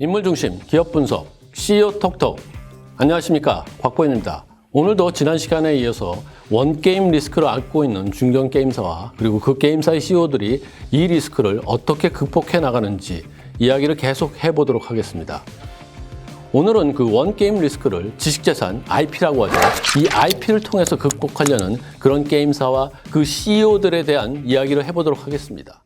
인물중심 기업 분석 CEO 톡톡. 안녕하십니까, 곽보현입니다. 오늘도 지난 시간에 이어서 원게임 리스크를 앓고 있는 중견게임사와 그리고 그 게임사의 CEO들이 이 리스크를 어떻게 극복해 나가는지 이야기를 계속 해보도록 하겠습니다. 오늘은 그 원게임 리스크를 지식재산, IP라고 하죠. 이 IP를 통해서 극복하려는 그런 게임사와 그 CEO들에 대한 이야기를 해보도록 하겠습니다.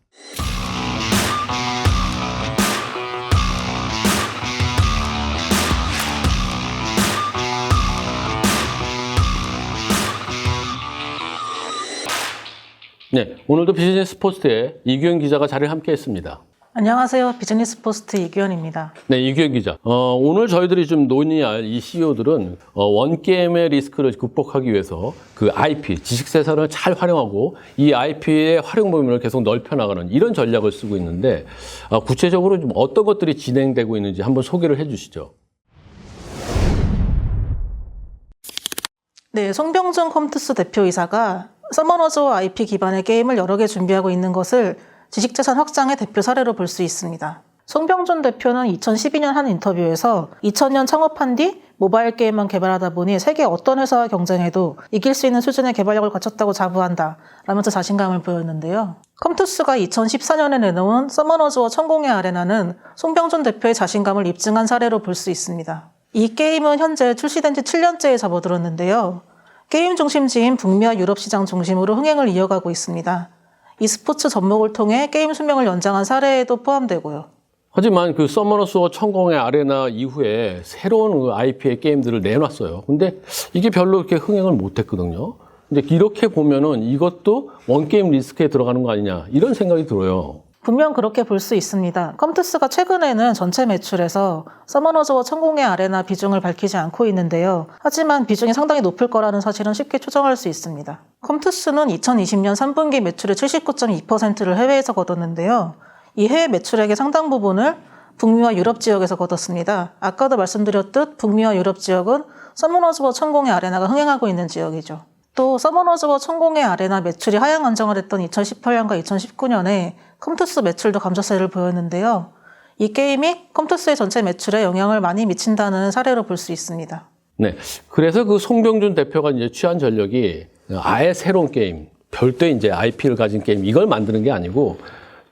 네, 오늘도 비즈니스 포스트에 이규현 기자가 자리를 함께 했습니다. 안녕하세요. 비즈니스 포스트 이규현입니다. 네, 이규현 기자. 오늘 저희들이 좀 논의할 이 CEO들은 원게임의 리스크를 극복하기 위해서 그 IP, 지식재산을 잘 활용하고 이 IP의 활용 범위를 계속 넓혀나가는 이런 전략을 쓰고 있는데 구체적으로 좀 어떤 것들이 진행되고 있는지 한번 소개를 해 주시죠. 네, 송병준 컴투스 대표이사가 서머너즈와 IP 기반의 게임을 여러 개 준비하고 있는 것을 지식재산 확장의 대표 사례로 볼 수 있습니다. 송병준 대표는 2012년 한 인터뷰에서 2000년 창업한 뒤 모바일 게임만 개발하다 보니 세계 어떤 회사와 경쟁해도 이길 수 있는 수준의 개발력을 갖췄다고 자부한다 라면서 자신감을 보였는데요. 컴투스가 2014년에 내놓은 서머너즈와 천공의 아레나는 송병준 대표의 자신감을 입증한 사례로 볼 수 있습니다. 이 게임은 현재 출시된 지 7년째에 접어들었는데요. 게임 중심지인 북미와 유럽 시장 중심으로 흥행을 이어가고 있습니다. e스포츠 접목을 통해 게임 수명을 연장한 사례에도 포함되고요. 하지만 그 서머너스와 천공의 아레나 이후에 새로운 IP의 게임들을 내놨어요. 근데 이게 별로 이렇게 흥행을 못했거든요. 근데 이렇게 보면은 이것도 원게임 리스크에 들어가는 거 아니냐 이런 생각이 들어요. 분명 그렇게 볼 수 있습니다. 컴투스가 최근에는 전체 매출에서 서머너즈와 천공의 아레나 비중을 밝히지 않고 있는데요. 하지만 비중이 상당히 높을 거라는 사실은 쉽게 추정할 수 있습니다. 컴투스는 2020년 3분기 매출의 79.2%를 해외에서 거뒀는데요. 이 해외 매출액의 상당 부분을 북미와 유럽 지역에서 거뒀습니다. 아까도 말씀드렸듯 북미와 유럽 지역은 서머너즈와 천공의 아레나가 흥행하고 있는 지역이죠. 또 서머너즈와 천공의 아레나 매출이 하향 안정을 했던 2018년과 2019년에 컴투스 매출도 감소세를 보였는데요. 이 게임이 컴투스의 전체 매출에 영향을 많이 미친다는 사례로 볼 수 있습니다. 네, 그래서 그 송병준 대표가 이제 취한 전략이 아예 새로운 게임, 별도의 이제 IP를 가진 게임 이걸 만드는 게 아니고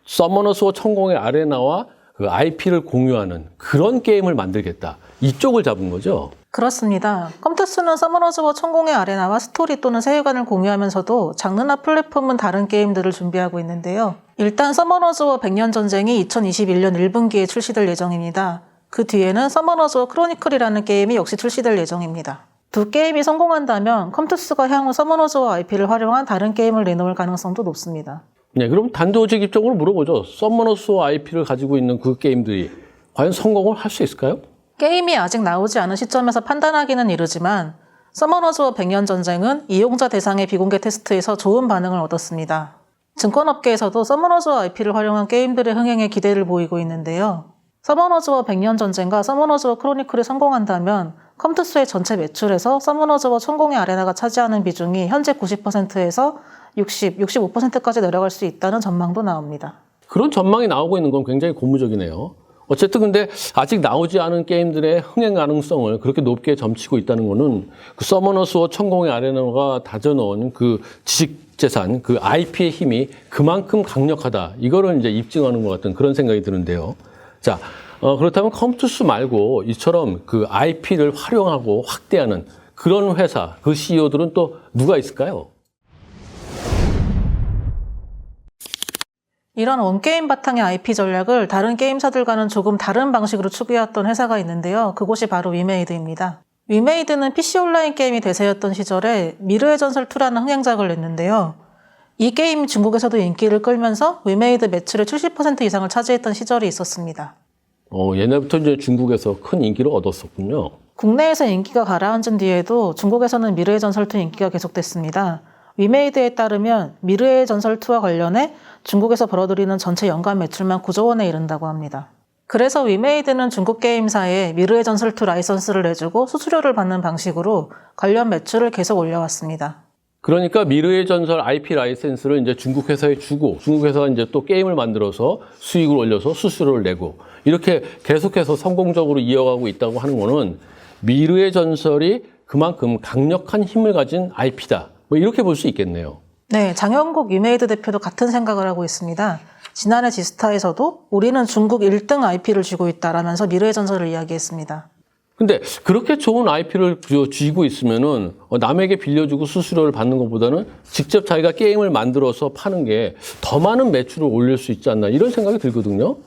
서머너스와 천공의 아레나와 그 IP를 공유하는 그런 게임을 만들겠다. 이쪽을 잡은 거죠. 그렇습니다. 컴투스는 서머너즈와 천공의 아레나와 스토리 또는 세계관을 공유하면서도 장르나 플랫폼은 다른 게임들을 준비하고 있는데요. 일단 서머너즈와 백년전쟁이 2021년 1분기에 출시될 예정입니다. 그 뒤에는 서머너즈와 크로니클이라는 게임이 역시 출시될 예정입니다. 두 게임이 성공한다면 컴투스가 향후 서머너즈와 IP를 활용한 다른 게임을 내놓을 가능성도 높습니다. 네, 그럼 단도직입적으로 물어보죠. 서머너스와 IP를 가지고 있는 그 게임들이 과연 성공을 할 수 있을까요? 게임이 아직 나오지 않은 시점에서 판단하기는 이르지만 서머너즈와 백년전쟁은 이용자 대상의 비공개 테스트에서 좋은 반응을 얻었습니다. 증권업계에서도 서머너즈와 IP를 활용한 게임들의 흥행에 기대를 보이고 있는데요. 서머너즈와 백년전쟁과 서머너즈와 크로니클이 성공한다면 컴투스의 전체 매출에서 서머너즈와 천공의 아레나가 차지하는 비중이 현재 90%에서 60, 65%까지 내려갈 수 있다는 전망도 나옵니다. 그런 전망이 나오고 있는 건 굉장히 고무적이네요. 어쨌든 근데 아직 나오지 않은 게임들의 흥행 가능성을 그렇게 높게 점치고 있다는 거는 그 서머너스와 천공의 아레나가 다져놓은 그 지식재산, 그 IP의 힘이 그만큼 강력하다. 이거를 이제 입증하는 것 같은 그런 생각이 드는데요. 자, 그렇다면 컴투스 말고 이처럼 그 IP를 활용하고 확대하는 그런 회사, 그 CEO들은 또 누가 있을까요? 이런 원게임 바탕의 IP 전략을 다른 게임사들과는 조금 다른 방식으로 추구해왔던 회사가 있는데요. 그곳이 바로 위메이드입니다. 위메이드는 PC 온라인 게임이 대세였던 시절에 미르의 전설 2라는 흥행작을 냈는데요. 이 게임이 중국에서도 인기를 끌면서 위메이드 매출의 70% 이상을 차지했던 시절이 있었습니다. 옛날부터 이제 중국에서 큰 인기를 얻었었군요. 국내에서 인기가 가라앉은 뒤에도 중국에서는 미르의 전설 2 인기가 계속됐습니다. 위메이드에 따르면 미르의 전설 2와 관련해 중국에서 벌어들이는 전체 연간 매출만 9조 원에 이른다고 합니다. 그래서 위메이드는 중국 게임사에 미르의 전설 2 라이선스를 내주고 수수료를 받는 방식으로 관련 매출을 계속 올려왔습니다. 그러니까 미르의 전설 IP 라이센스를 이제 중국 회사에 주고 중국 회사가 이제 또 게임을 만들어서 수익을 올려서 수수료를 내고 이렇게 계속해서 성공적으로 이어가고 있다고 하는 거는 미르의 전설이 그만큼 강력한 힘을 가진 IP다. 뭐 이렇게 볼 수 있겠네요. 네, 장영국 위메이드 대표도 같은 생각을 하고 있습니다. 지난해 지스타에서도 우리는 중국 1등 IP를 쥐고 있다라면서 미르의 전설을 이야기했습니다. 근데 그렇게 좋은 IP를 쥐고 있으면은 남에게 빌려주고 수수료를 받는 것보다는 직접 자기가 게임을 만들어서 파는 게 더 많은 매출을 올릴 수 있지 않나 이런 생각이 들거든요.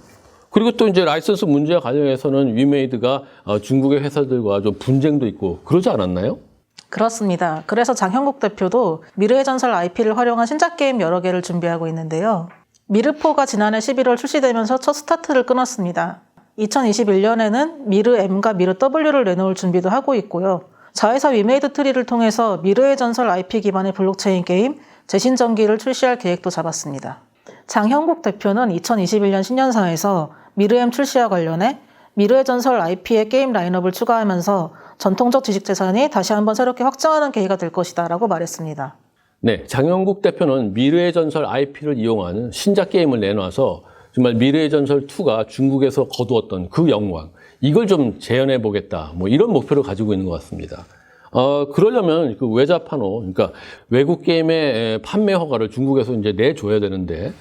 그리고 또 이제 라이선스 문제와 관련해서는 위메이드가 중국의 회사들과 좀 분쟁도 있고 그러지 않았나요? 그렇습니다. 그래서 장형국 대표도 미르의 전설 IP를 활용한 신작 게임 여러 개를 준비하고 있는데요. 미르4가 지난해 11월 출시되면서 첫 스타트를 끊었습니다. 2021년에는 미르 M과 미르 W를 내놓을 준비도 하고 있고요. 자회사 위메이드 트리를 통해서 미르의 전설 IP 기반의 블록체인 게임 재신전기를 출시할 계획도 잡았습니다. 장형국 대표는 2021년 신년사에서 미르 M 출시와 관련해 미르의 전설 IP의 게임 라인업을 추가하면서 전통적 지식재산이 다시 한번 새롭게 확장하는 계기가 될 것이다 라고 말했습니다. 네, 장영국 대표는 미르의 전설 IP를 이용한 신작 게임을 내놔서 정말 미르의 전설 2가 중국에서 거두었던 그 영광, 이걸 좀 재현해 보겠다. 뭐 이런 목표를 가지고 있는 것 같습니다. 그러려면 그 외자판호, 그러니까 외국 게임의 판매 허가를 중국에서 이제 내줘야 되는데,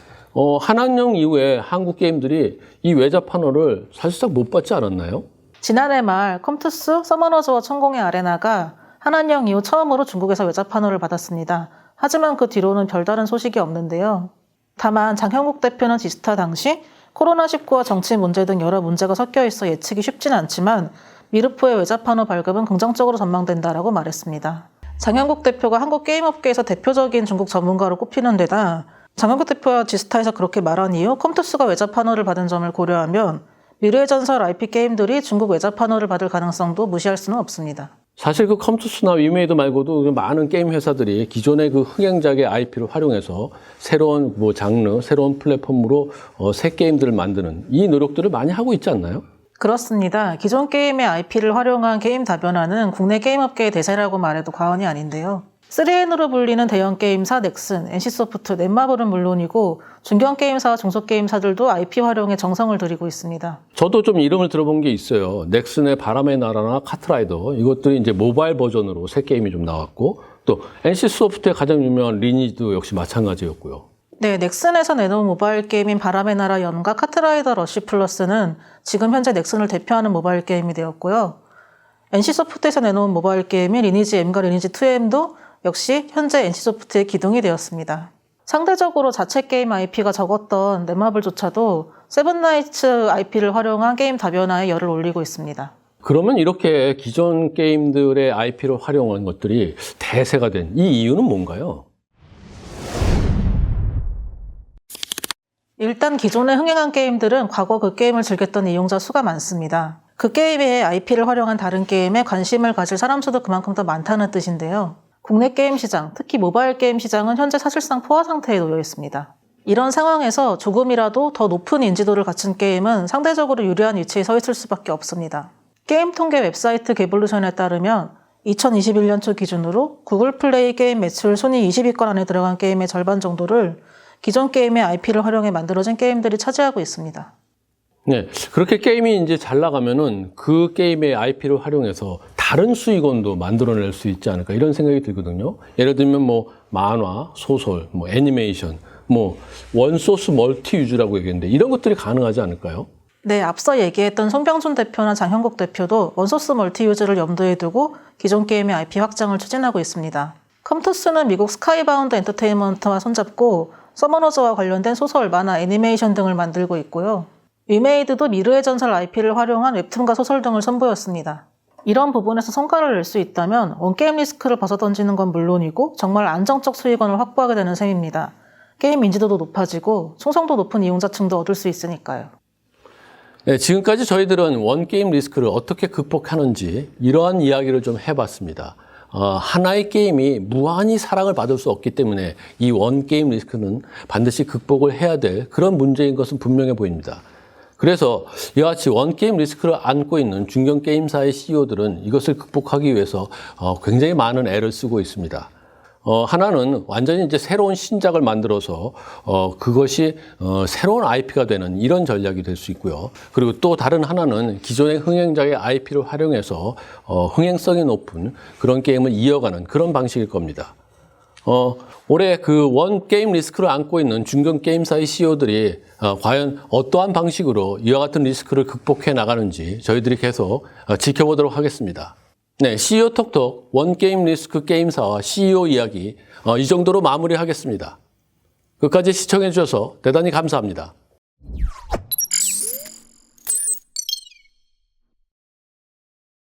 한학령 이후에 한국 게임들이 이 외자판호를 사실상 못 받지 않았나요? 지난해 말 컴투스, 서머너즈와 천공의 아레나가 한한령 이후 처음으로 중국에서 외자판호를 받았습니다. 하지만 그 뒤로는 별다른 소식이 없는데요. 다만 장형국 대표는 지스타 당시 코로나19와 정치 문제 등 여러 문제가 섞여 있어 예측이 쉽진 않지만 미르4의 외자판호 발급은 긍정적으로 전망된다라고 말했습니다. 장형국 대표가 한국 게임업계에서 대표적인 중국 전문가로 꼽히는 데다 장형국 대표와 지스타에서 그렇게 말한 이후 컴투스가 외자판호를 받은 점을 고려하면 미르의 전설 IP 게임들이 중국 외자판호를 받을 가능성도 무시할 수는 없습니다. 사실 그 컴투스나 위메이드 말고도 많은 게임 회사들이 기존의 그 흥행작의 IP를 활용해서 새로운 뭐 장르, 새로운 플랫폼으로 새 게임들을 만드는 이 노력들을 많이 하고 있지 않나요? 그렇습니다. 기존 게임의 IP를 활용한 게임 다변화는 국내 게임업계의 대세라고 말해도 과언이 아닌데요. 3N으로 불리는 대형 게임사 넥슨, NC소프트, 넷마블은 물론이고 중견 게임사와 중소 게임사들도 IP 활용에 정성을 들이고 있습니다. 저도 좀 이름을 들어본 게 있어요. 넥슨의 바람의 나라나 카트라이더, 이것들이 이제 모바일 버전으로 새 게임이 좀 나왔고, 또 NC소프트의 가장 유명한 리니지도 역시 마찬가지였고요. 네, 넥슨에서 내놓은 모바일 게임인 바람의 나라 연과 카트라이더 러쉬 플러스는 지금 현재 넥슨을 대표하는 모바일 게임이 되었고요. NC소프트에서 내놓은 모바일 게임인 리니지 M과 리니지 2M도 역시 현재 NC소프트의 기둥이 되었습니다. 상대적으로 자체 게임 IP가 적었던 넷마블조차도 세븐나이츠 IP를 활용한 게임 다변화에 열을 올리고 있습니다. 그러면 이렇게 기존 게임들의 IP를 활용한 것들이 대세가 된 이 이유는 뭔가요? 일단 기존에 흥행한 게임들은 과거 그 게임을 즐겼던 이용자 수가 많습니다. 그 게임의 IP를 활용한 다른 게임에 관심을 가질 사람 수도 그만큼 더 많다는 뜻인데요. 국내 게임 시장, 특히 모바일 게임 시장은 현재 사실상 포화 상태에 놓여 있습니다. 이런 상황에서 조금이라도 더 높은 인지도를 갖춘 게임은 상대적으로 유리한 위치에 서 있을 수밖에 없습니다. 게임 통계 웹사이트 개볼루션에 따르면 2021년 초 기준으로 구글 플레이 게임 매출 순위 20위권 안에 들어간 게임의 절반 정도를 기존 게임의 IP를 활용해 만들어진 게임들이 차지하고 있습니다. 네, 그렇게 게임이 이제 잘 나가면은 그 게임의 IP를 활용해서 다른 수익원도 만들어낼 수 있지 않을까 이런 생각이 들거든요. 예를 들면 뭐 만화, 소설, 뭐 애니메이션, 뭐 원소스 멀티 유즈라고 얘기했는데 이런 것들이 가능하지 않을까요? 네, 앞서 얘기했던 손병준 대표나 장형국 대표도 원소스 멀티 유즈를 염두에 두고 기존 게임의 IP 확장을 추진하고 있습니다. 컴투스는 미국 스카이바운드 엔터테인먼트와 손잡고 서머너즈와 관련된 소설, 만화, 애니메이션 등을 만들고 있고요. 위메이드도 미르의 전설 IP를 활용한 웹툰과 소설 등을 선보였습니다. 이런 부분에서 성과를 낼 수 있다면 원게임 리스크를 벗어던지는 건 물론이고 정말 안정적 수익원을 확보하게 되는 셈입니다. 게임 인지도도 높아지고 충성도 높은 이용자층도 얻을 수 있으니까요. 네, 지금까지 저희들은 원게임 리스크를 어떻게 극복하는지 이러한 이야기를 좀 해봤습니다. 하나의 게임이 무한히 사랑을 받을 수 없기 때문에 이 원게임 리스크는 반드시 극복을 해야 될 그런 문제인 것은 분명해 보입니다. 그래서 이와 같이 원게임 리스크를 안고 있는 중견 게임사의 CEO들은 이것을 극복하기 위해서 굉장히 많은 애를 쓰고 있습니다. 하나는 완전히 이제 새로운 신작을 만들어서 그것이 새로운 IP가 되는 이런 전략이 될 수 있고요. 그리고 또 다른 하나는 기존의 흥행작의 IP를 활용해서 흥행성이 높은 그런 게임을 이어가는 그런 방식일 겁니다. 올해 그 원 게임 리스크를 안고 있는 중견 게임사의 CEO들이 과연 어떠한 방식으로 이와 같은 리스크를 극복해 나가는지 저희들이 계속 지켜보도록 하겠습니다. 네, CEO 톡톡 원 게임 리스크 게임사와 CEO 이야기 이 정도로 마무리하겠습니다. 끝까지 시청해 주셔서 대단히 감사합니다.